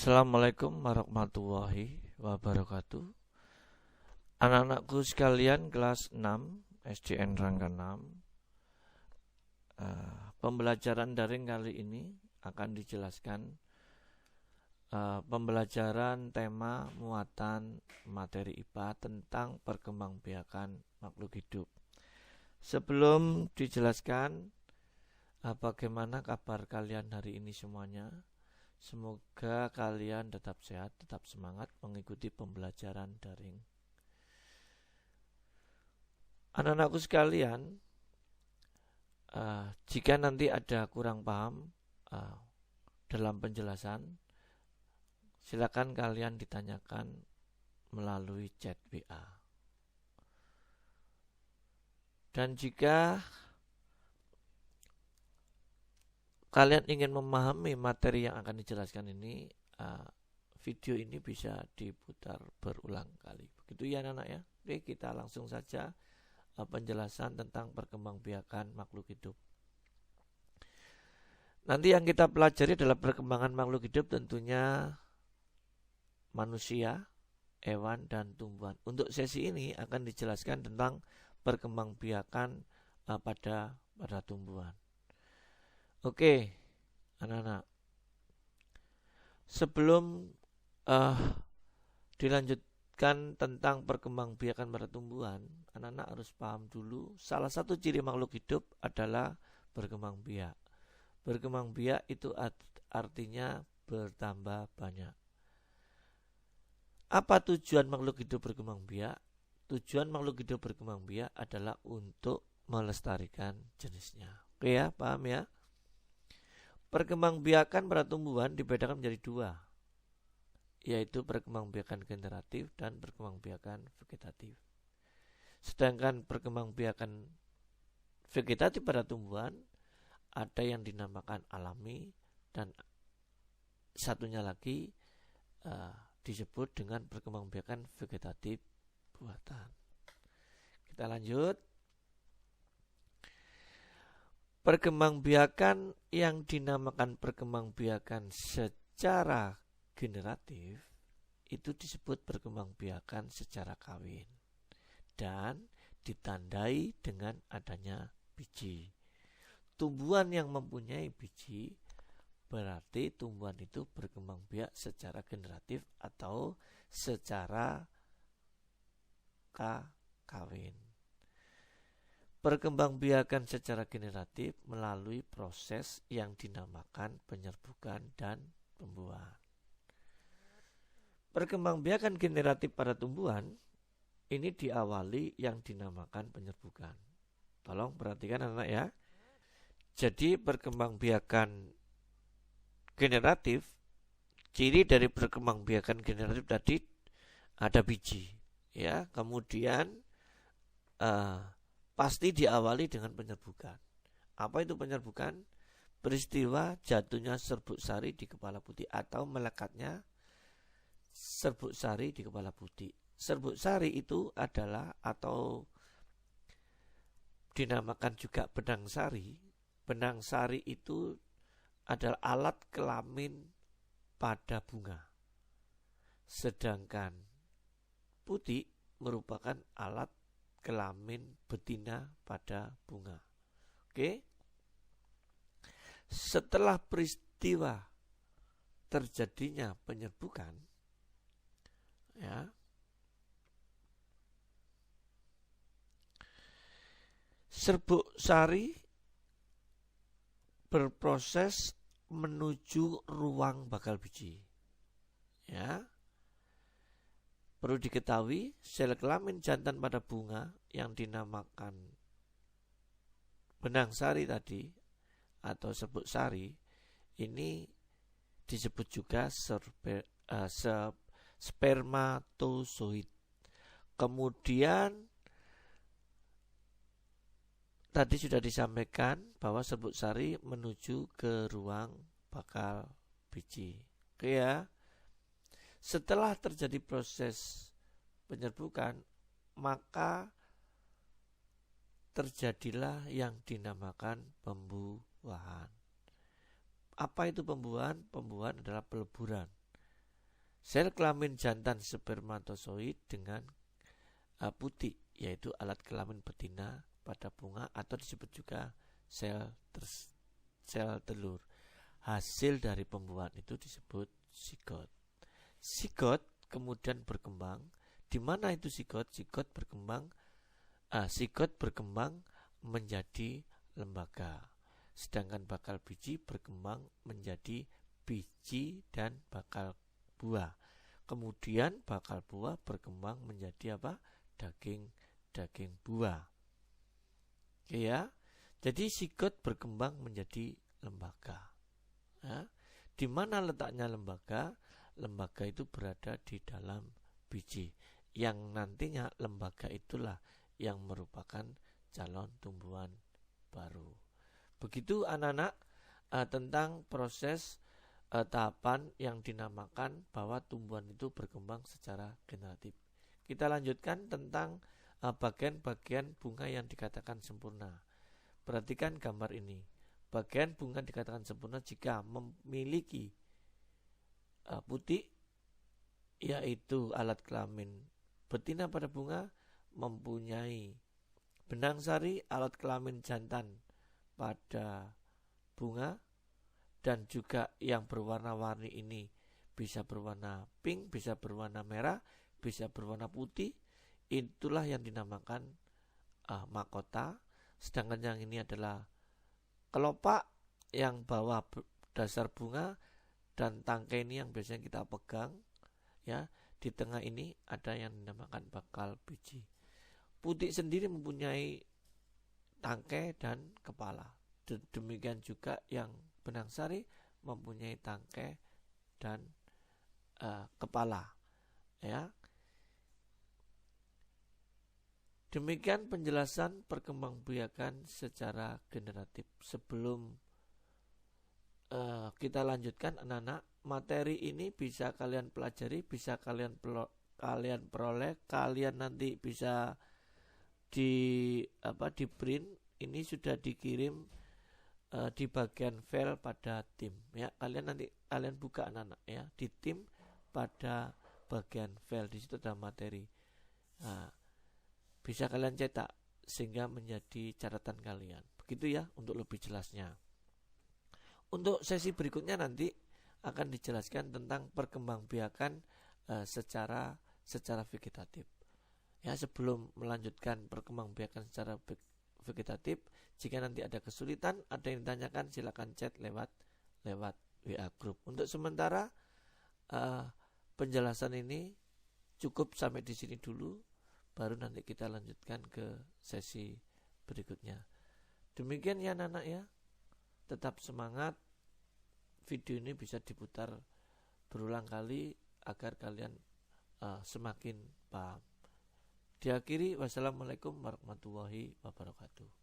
Assalamualaikum warahmatullahi wabarakatuh. Anak-anakku sekalian kelas 6 SDN Rangka 6. Pembelajaran daring kali ini akan dijelaskan pembelajaran tema muatan materi IPA tentang perkembangbiakan makhluk hidup. Sebelum dijelaskan bagaimana kabar kalian hari ini semuanya, semoga kalian tetap sehat, tetap semangat mengikuti pembelajaran daring. Anak-anakku sekalian, jika nanti ada kurang paham dalam penjelasan, silakan kalian ditanyakan melalui chat WA. Dan jika kalian ingin memahami materi yang akan dijelaskan ini, video ini bisa diputar berulang kali. Begitu ya anak-anak ya. Oke, kita langsung saja penjelasan tentang perkembangbiakan makhluk hidup. Nanti yang kita pelajari adalah perkembangan makhluk hidup, tentunya manusia, hewan, dan tumbuhan. Untuk sesi ini akan dijelaskan tentang perkembangbiakan pada tumbuhan. Oke, anak-anak. Sebelum dilanjutkan tentang perkembangbiakan pada tumbuhan, anak-anak harus paham dulu salah satu ciri makhluk hidup adalah berkembang biak. Berkembang biak itu artinya bertambah banyak. Apa tujuan makhluk hidup berkembang biak? Tujuan makhluk hidup berkembang biak adalah untuk melestarikan jenisnya. Oke ya, paham ya? Perkembangbiakan pada tumbuhan dibedakan menjadi dua, yaitu perkembangbiakan generatif dan perkembangbiakan vegetatif. Sedangkan perkembangbiakan vegetatif pada tumbuhan ada yang dinamakan alami dan satunya lagi disebut dengan perkembangbiakan vegetatif buatan. Kita lanjut. Perkembangbiakan yang dinamakan perkembangbiakan secara generatif itu disebut perkembangbiakan secara kawin dan ditandai dengan adanya biji. Tumbuhan yang mempunyai biji berarti tumbuhan itu berkembang biak secara generatif atau secara kawin. Perkembangbiakan secara generatif melalui proses yang dinamakan penyerbukan dan pembuahan. Perkembangbiakan generatif pada tumbuhan ini diawali yang dinamakan penyerbukan. Tolong perhatikan anak-anak ya. Jadi perkembangbiakan generatif, ciri dari perkembangbiakan generatif tadi ada biji, ya. Kemudian pasti diawali dengan penyerbukan. Apa itu penyerbukan? Peristiwa jatuhnya serbuk sari di kepala putih atau melekatnya serbuk sari di kepala putih. Serbuk sari itu adalah atau dinamakan juga benang sari. Benang sari itu adalah alat kelamin pada bunga. Sedangkan putih merupakan alat kelamin betina pada bunga. Oke. Setelah peristiwa terjadinya penyerbukan, ya, serbuk sari berproses menuju ruang bakal biji. Ya. Perlu diketahui, sel kelamin jantan pada bunga yang dinamakan benang sari tadi atau serbuk sari ini disebut juga spermatozoid. Kemudian tadi sudah disampaikan bahwa serbuk sari menuju ke ruang bakal biji. Oke ya. Setelah terjadi proses penyerbukan, maka terjadilah yang dinamakan pembuahan. Apa itu pembuahan? Pembuahan adalah peleburan. sel kelamin jantan spermatozoid dengan putik, yaitu alat kelamin betina pada bunga atau disebut juga sel telur. Hasil dari pembuahan itu disebut zigot. Zigot kemudian berkembang. Di mana itu zigot? Zigot berkembang menjadi lembaga. Sedangkan bakal biji berkembang menjadi biji dan bakal buah. Kemudian bakal buah berkembang menjadi apa? Daging buah. Oke ya. Jadi zigot berkembang menjadi lembaga. Ya. Di mana letaknya lembaga? Lembaga itu berada di dalam biji, yang nantinya lembaga itulah yang merupakan calon tumbuhan baru. Begitu anak-anak tentang proses tahapan yang dinamakan bahwa tumbuhan itu berkembang secara generatif. Kita lanjutkan tentang bagian-bagian bunga yang dikatakan sempurna. Perhatikan gambar ini. Bagian bunga dikatakan sempurna jika memiliki putik, yaitu alat kelamin betina pada bunga, mempunyai benang sari, alat kelamin jantan pada bunga, dan juga yang berwarna-warni ini bisa berwarna pink, bisa berwarna merah, bisa berwarna putih. Itulah yang dinamakan mahkota. Sedangkan yang ini adalah kelopak yang bawah dasar bunga, dan tangkai ini yang biasanya kita pegang ya. Di tengah ini ada yang dinamakan bakal biji. Putik sendiri mempunyai tangkai dan kepala. Demikian juga yang benang sari mempunyai tangkai dan kepala ya. Demikian penjelasan perkembangbiakan secara generatif. Sebelum kita lanjutkan anak-anak, materi ini bisa kalian pelajari, bisa kalian peroleh, kalian nanti bisa di print. Ini sudah dikirim di bagian file pada tim ya. Kalian buka anak-anak ya, di tim pada bagian file, di situ ada materi. Bisa kalian cetak sehingga menjadi catatan kalian. Begitu ya untuk lebih jelasnya. Untuk sesi berikutnya nanti akan dijelaskan tentang perkembangbiakan secara vegetatif. Ya, sebelum melanjutkan perkembangbiakan secara vegetatif, jika nanti ada kesulitan, ada yang ditanyakan, silakan chat lewat WA group. Untuk sementara penjelasan ini cukup sampai di sini dulu, baru nanti kita lanjutkan ke sesi berikutnya. Demikian ya anak-anak ya. Tetap semangat. Video ini bisa diputar berulang kali agar kalian semakin paham. Diakhiri, wassalamualaikum warahmatullahi wabarakatuh.